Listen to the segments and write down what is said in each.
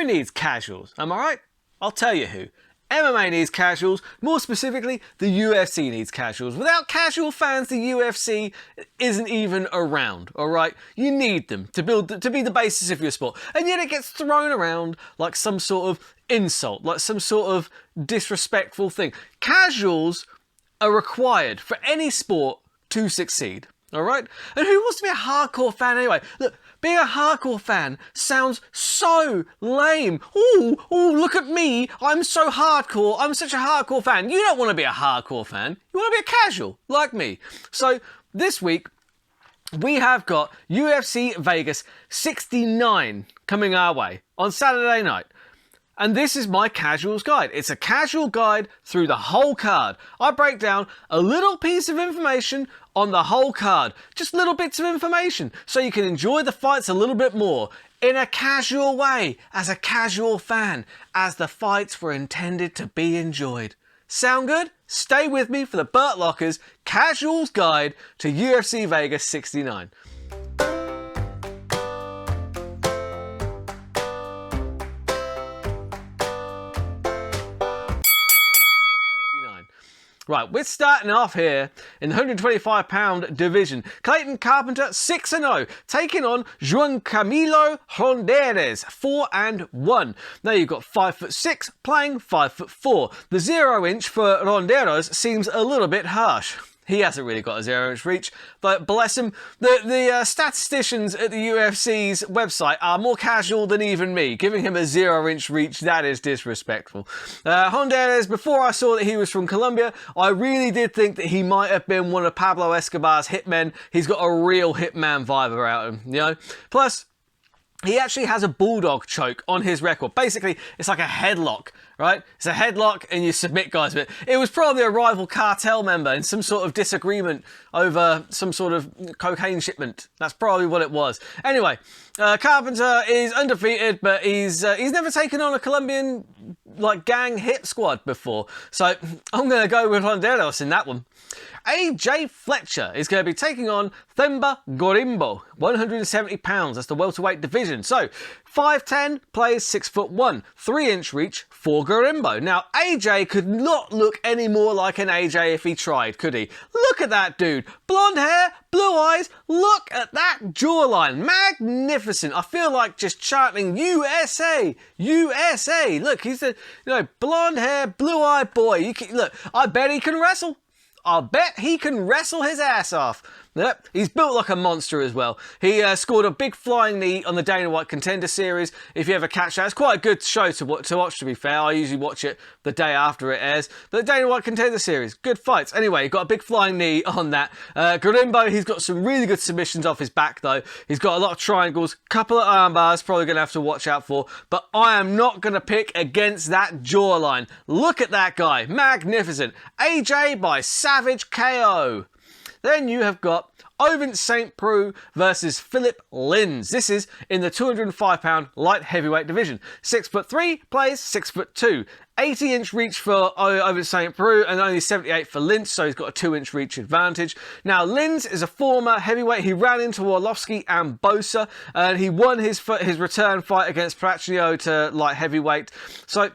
Who needs casuals? Am I right? I'll tell you who. MMA needs casuals, more specifically, the UFC needs casuals. Without casual fans, the UFC isn't even around, alright? You need them to be the basis of your sport. And yet it gets thrown around like some sort of insult, like some sort of disrespectful thing. Casuals are required for any sport to succeed, alright? And who wants to be a hardcore fan anyway? Look, being a hardcore fan sounds so lame. Ooh, look at me. I'm so hardcore. I'm such a hardcore fan. You don't want to be a hardcore fan. You want to be a casual, like me. So this week, we have got UFC Vegas 69 coming our way on Saturday night. And this is my casuals guide. It's a casual guide through the whole card. I break down a little piece of information on the whole card. Just little bits of information so you can enjoy the fights a little bit more in a casual way, as a casual fan, as the fights were intended to be enjoyed. Sound good? Stay with me for the Burt Locker's Casuals Guide to UFC Vegas 69. Right, we're starting off here in the 125-pound division. Clayton Carpenter, 6-0, taking on Juan Camilo Ronderes, 4-1. Now you've got 5'6", playing 5'4". The 0-inch for Ronderes seems a little bit harsh. He hasn't really got a 0-inch reach, but bless him. The statisticians at the UFC's website are more casual than even me. Giving him a 0-inch reach, that is disrespectful. Ronderes, before I saw that he was from Colombia, I really did think that he might have been one of Pablo Escobar's hitmen. He's got a real hitman vibe about him, you know? Plus, he actually has a bulldog choke on his record. Basically, it's like a headlock, right? It's a headlock and you submit guys with it. It was probably a rival cartel member in some sort of disagreement over some sort of cocaine shipment. That's probably what it was. Anyway, Carpenter is undefeated, but he's never taken on a Colombian like gang hit squad before. So I'm going to go with Ronderos in that one. AJ Fletcher is going to be taking on Themba Gorimbo, 170 pounds. That's the welterweight division. So 5'10", plays 6'1", 3-inch reach for Gorimbo. Now AJ could not look any more like an AJ if he tried, could he? Look at that dude. Blonde hair, blue eyes. Look at that jawline. Magnificent. I feel like just chanting USA, USA. Look, he's a blonde hair, blue-eyed boy. Look, I bet he can wrestle. I'll bet he can wrestle his ass off. Yep, he's built like a monster as well. He scored a big flying knee on the Dana White Contender Series. If you ever catch that, it's quite a good show to watch, to be fair. I usually watch it the day after it airs. But the Dana White Contender Series, good fights. Anyway, he got a big flying knee on that. Gorimbo, he's got some really good submissions off his back, though. He's got a lot of triangles, couple of arm bars, probably going to have to watch out for. But I am not going to pick against that jawline. Look at that guy. Magnificent. AJ by Savage KO. Then you have got Ovince St. Preux versus Philip Lins. This is in the 205-pound light heavyweight division. 6'3", plays 6'2". 80-inch reach for Ovince St. Preux and only 78 for Lins, so he's got a 2-inch reach advantage. Now, Lins is a former heavyweight. He ran into Orlovsky and Bosa, and he won his return fight against Prachnio to light heavyweight. So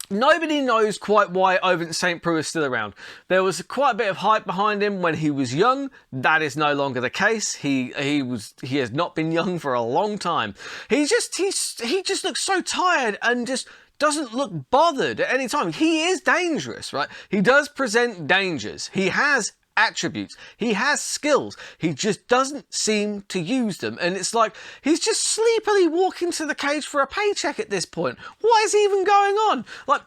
nobody knows quite why Ovince St. Preux is still around. There was quite a bit of hype behind him when he was young. That is no longer the case. He has not been young for a long time. He just looks so tired and just doesn't look bothered at any time. He is dangerous, right? He does present dangers. He has attributes. He has skills. He just doesn't seem to use them. And it's like he's just sleepily walking to the cage for a paycheck at this point. What is even going on? Like,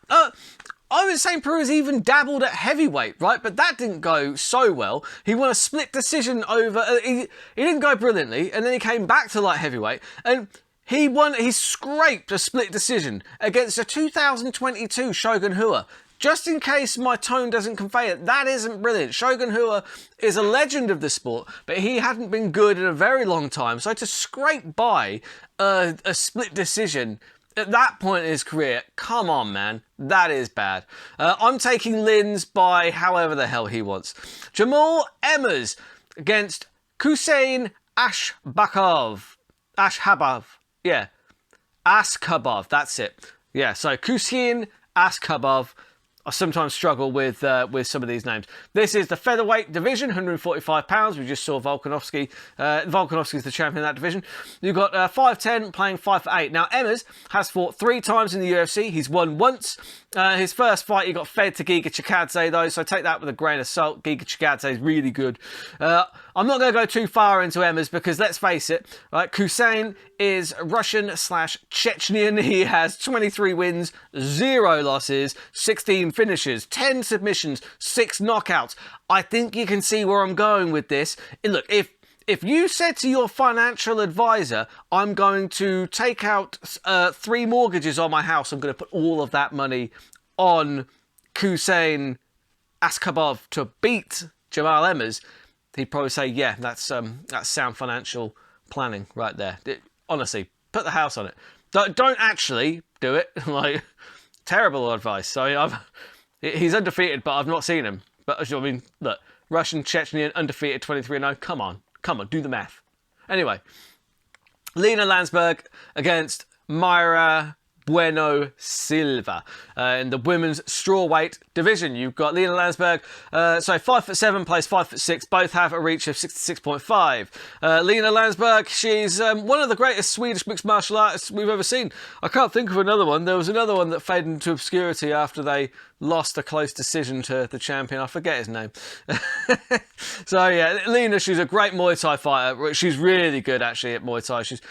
Ovince St. Preux has even dabbled at heavyweight, right? But that didn't go so well. He won a split decision over... he didn't go brilliantly, and then he came back to light heavyweight, and he scraped a split decision against a 2022 Shogun Rua. Just in case my tone doesn't convey it, that isn't brilliant. Shogun Rua is a legend of the sport, but he hadn't been good in a very long time. So to scrape by a split decision at that point in his career, come on, man. That is bad. I'm taking Lins by however the hell he wants. Jamal Emmers against Hussein Ashbakov. Yeah. Askhabov, that's it. Yeah, so Kusin Askhabov. I sometimes struggle with some of these names. This is the featherweight division, 145 pounds. We just saw Volkanovski. Volkanovski's the champion of that division. You've got 5'10", playing 5'8". Now, Emmers has fought 3 times in the UFC. He's won once. His first fight, he got fed to Giga Chikadze, though, so take that with a grain of salt. Giga Chikadze is really good. I'm not going to go too far into Emmers because, let's face it, right, Kusain is Russian/Chechnyan. He has 23 wins, 0 losses, 16 finishes, 10 submissions, 6 knockouts. I think you can see where I'm going with this. Look, if you said to your financial advisor, I'm going to take out 3 mortgages on my house, I'm going to put all of that money on Kusain Askhabov to beat Jamal Emmers, he'd probably say, yeah, that's sound financial planning right there. Honestly, put the house on it. Don't actually do it. Like, terrible advice. So he's undefeated, but I've not seen him. But I mean, look, Russian, Chechnyan, undefeated, 23-0. Come on, do the math. Anyway, Lena Landsberg against Mayra Bueno Silva in the women's strawweight division. You've got Lena Landsberg, 5'7", plays 5'6". Both have a reach of 66.5. Lena Landsberg, she's one of the greatest Swedish mixed martial artists we've ever seen. I can't think of another one. There was another one that faded into obscurity after they lost a close decision to the champion. I forget his name. So yeah, Lena, she's a great Muay Thai fighter. She's really good actually at Muay Thai. She's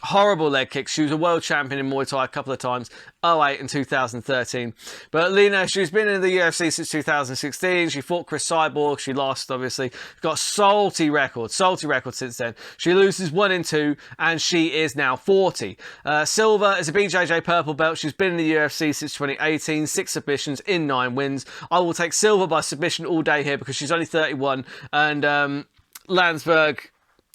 horrible leg kicks. She was a world champion in Muay Thai a couple of times, 2008 and 2013. But Lena, she's been in the UFC since 2016. She fought Chris Cyborg. She lost, obviously. Got salty record since then. She loses 1 in 2, and she is now 40. Silva is a BJJ purple belt. She's been in the UFC since 2018, 6 submissions in 9 wins. I will take Silva by submission all day here because she's only 31, and Landsberg,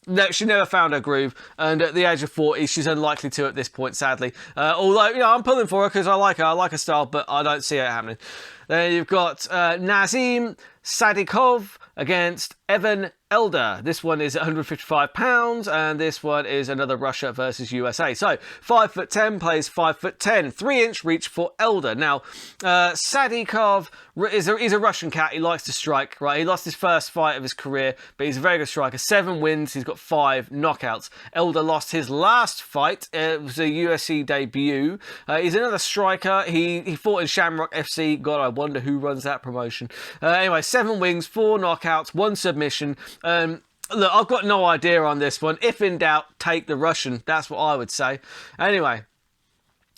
no, she never found her groove, and at the age of 40, she's unlikely to at this point, sadly. Although, you know, I'm pulling for her because I like her style, but I don't see it happening. Then you've got Nazim Sadikov against Evan Elder. This one is 155 pounds, and this one is another Russia versus USA. So 5'10", plays 5'10", 3-inch reach for Elder. Now, Sadikov is a Russian cat. He likes to strike, right? He lost his first fight of his career, but he's a very good striker. 7 wins, he's got 5 knockouts. Elder lost his last fight. It was a UFC debut. He's another striker. He fought in Shamrock FC. God, I wonder who runs that promotion. Anyway, 7 wins, 4 knockouts, 1 submission. Look, I've got no idea on this one. If in doubt, take the Russian. That's what I would say. Anyway,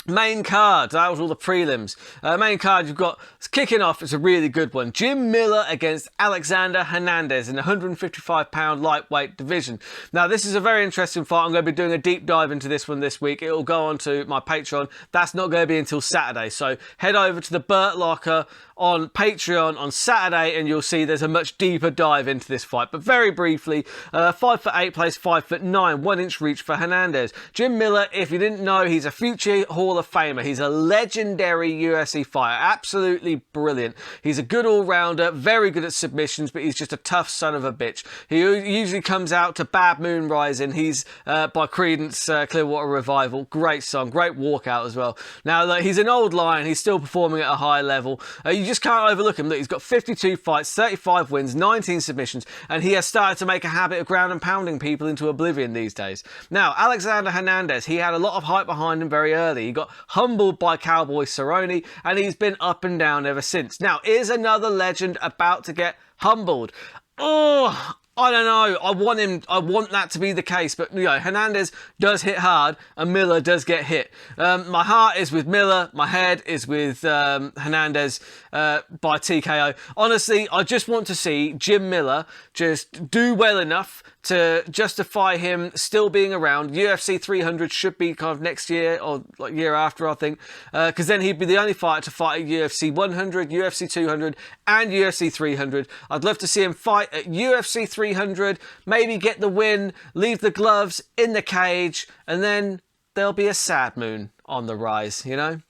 main card. That was all the prelims. Main card, you've got, kicking off, it's a really good one. Jim Miller against Alexander Hernandez in the 155-pound lightweight division. Now, this is a very interesting fight. I'm going to be doing a deep dive into this one this week. It will go on to my Patreon. That's not going to be until Saturday. So head over to the Burt Locker on Patreon on Saturday, and you'll see there's a much deeper dive into this fight. But very briefly, 5'8", plays 5'9", 1-inch reach for Hernandez. Jim Miller, if you didn't know, he's a future Hall of Famer. He's a legendary UFC fighter, absolutely brilliant. He's a good all-rounder, very good at submissions, but he's just a tough son of a bitch. He usually comes out to Bad Moon Rising. He's by Creedence Clearwater Revival. Great song, great walkout as well. Now, look, he's an old lion. He's still performing at a high level. You just can't overlook him. Look, he's got 52 fights, 35 wins, 19 submissions, and he has started to make a habit of ground and pounding people into oblivion these days. Now, Alexander Hernandez, he had a lot of hype behind him very early. He got humbled by Cowboy Cerrone, and he's been up and down ever since. Now, is another legend about to get humbled? Oh, I don't know. I want that to be the case, but you know, Hernandez does hit hard and Miller does get hit. My heart is with Miller. My head is with Hernandez by TKO. Honestly, I just want to see Jim Miller just do well enough to justify him still being around. UFC 300 should be kind of next year or like year after, I think, because then he'd be the only fighter to fight at UFC 100, UFC 200 and UFC 300. I'd love to see him fight at UFC 300, maybe get the win, leave the gloves in the cage, and then there'll be a sad moon on the rise, you know?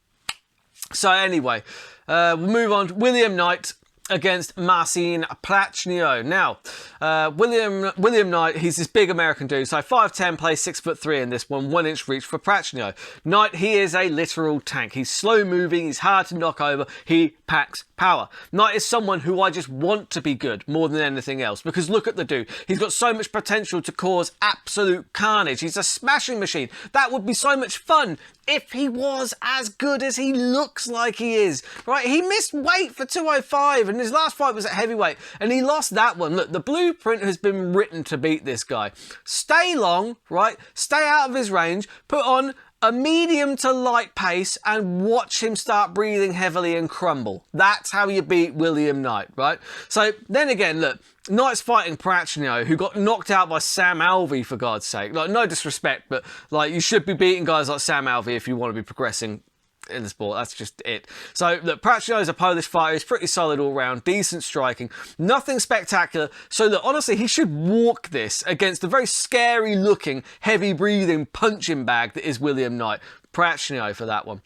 So anyway, we'll move on. William Knight against Marcin Prachnio. Now, William Knight, he's this big American dude, so 5'10", plays 6'3" in this one, 1 inch reach for Prachnio. Knight, he is a literal tank. He's slow moving, he's hard to knock over, he packs power. Knight is someone who I just want to be good more than anything else, because look at the dude. He's got so much potential to cause absolute carnage. He's a smashing machine. That would be so much fun if he was as good as he looks like he is, right? He missed weight for 205 and his last fight was at heavyweight and he lost that one. Look, the blueprint has been written to beat this guy. Stay long, right? Stay out of his range, put on a medium to light pace and watch him start breathing heavily and crumble. That's how you beat William Knight, right? So then again, look, Knight's fighting Prachnio, who got knocked out by Sam Alvey, for God's sake. Like, no disrespect, but like, you should be beating guys like Sam Alvey if you want to be progressing in the sport. That's just it. So look, Prachnio is a Polish fighter. He's pretty solid all round, decent striking, nothing spectacular. So look, honestly, he should walk this against the very scary looking, heavy breathing punching bag that is William Knight. Prachnio for that one.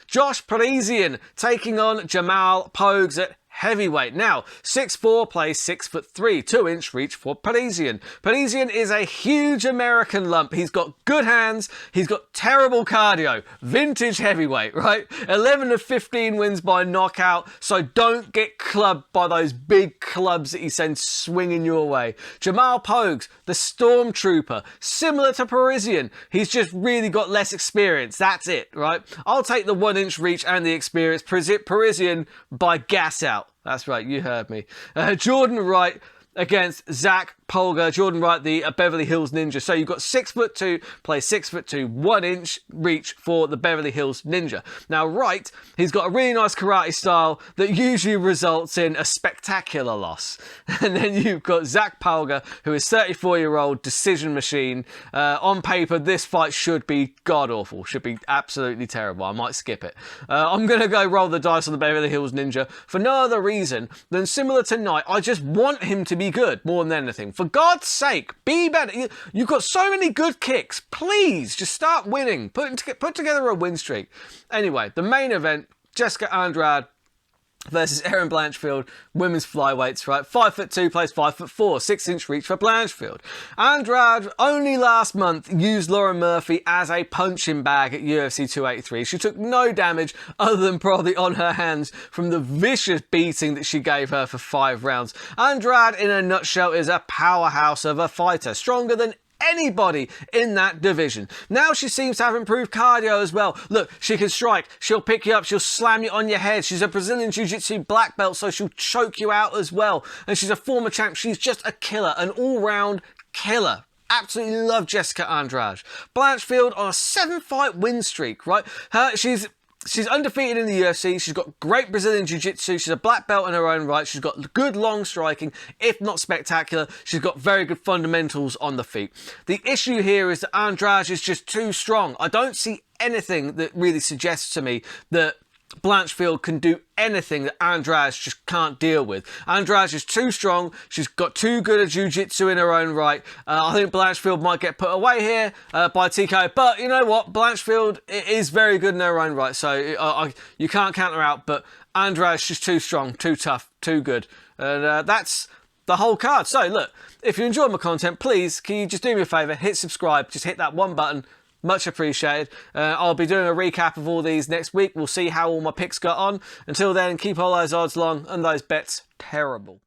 Josh Parisian taking on Jamal Pogues at heavyweight. Now, 6'4", plays 6'3", 2 inch reach for Parisian. Parisian is a huge American lump. He's got good hands. He's got terrible cardio. Vintage heavyweight, right? 11 of 15 wins by knockout. So don't get clubbed by those big clubs that he sends swinging your way. Jamal Pogues, the Stormtrooper, similar to Parisian. He's just really got less experience. That's it, right? I'll take the 1 inch reach and the experience. Parisian by gas out. That's right, you heard me. Jordan Wright against Zach Polgar. Jordan Wright, the Beverly Hills Ninja. So you've got 6'2", plays 6'2", 1 inch reach for the Beverly Hills Ninja. Now Wright, he's got a really nice karate style that usually results in a spectacular loss. And then you've got Zach Polgar, who is 34-year-old decision machine. On paper, this fight should be god-awful. Should be absolutely terrible. I might skip it. I'm going to go roll the dice on the Beverly Hills Ninja for no other reason than, similar to Knight, I just want him to be good more than anything. For God's sake, be better. You've got so many good kicks. Please, just start winning. Put together a win streak. Anyway, the main event, Jessica Andrade versus Erin Blanchfield, women's flyweights, right? 5'2", plays 5'4", 6 inch reach for Blanchfield. Andrade only last month used Lauren Murphy as a punching bag at UFC 283. She took no damage other than probably on her hands from the vicious beating that she gave her for 5 rounds. Andrade, in a nutshell, is a powerhouse of a fighter, stronger than anybody in that division. Now she seems to have improved cardio as well. Look, she can strike, she'll pick you up, she'll slam you on your head. She's a Brazilian Jiu-Jitsu black belt, so she'll choke you out as well. And she's a former champ. She's just a killer, an all-round killer. Absolutely love Jessica Andrade. Blanchfield on a 7-fight win streak, right? She's undefeated in the UFC. She's got great Brazilian Jiu-Jitsu. She's a black belt in her own right. She's got good long striking, if not spectacular. She's got very good fundamentals on the feet. The issue here is that Andrade is just too strong. I don't see anything that really suggests to me that Blanchfield can do anything that Andrade just can't deal with. Andrade is too strong. She's got too good a jiu-jitsu in her own right. I think Blanchfield might get put away here by TKO. But you know what? Blanchfield is very good in her own right. So you can't count her out. But Andrade's just too strong, too tough, too good. And that's the whole card. So look, if you enjoy my content, please, can you just do me a favour? Hit subscribe. Just hit that one button. Much appreciated. I'll be doing a recap of all these next week. We'll see how all my picks got on. Until then, keep all those odds long and those bets terrible.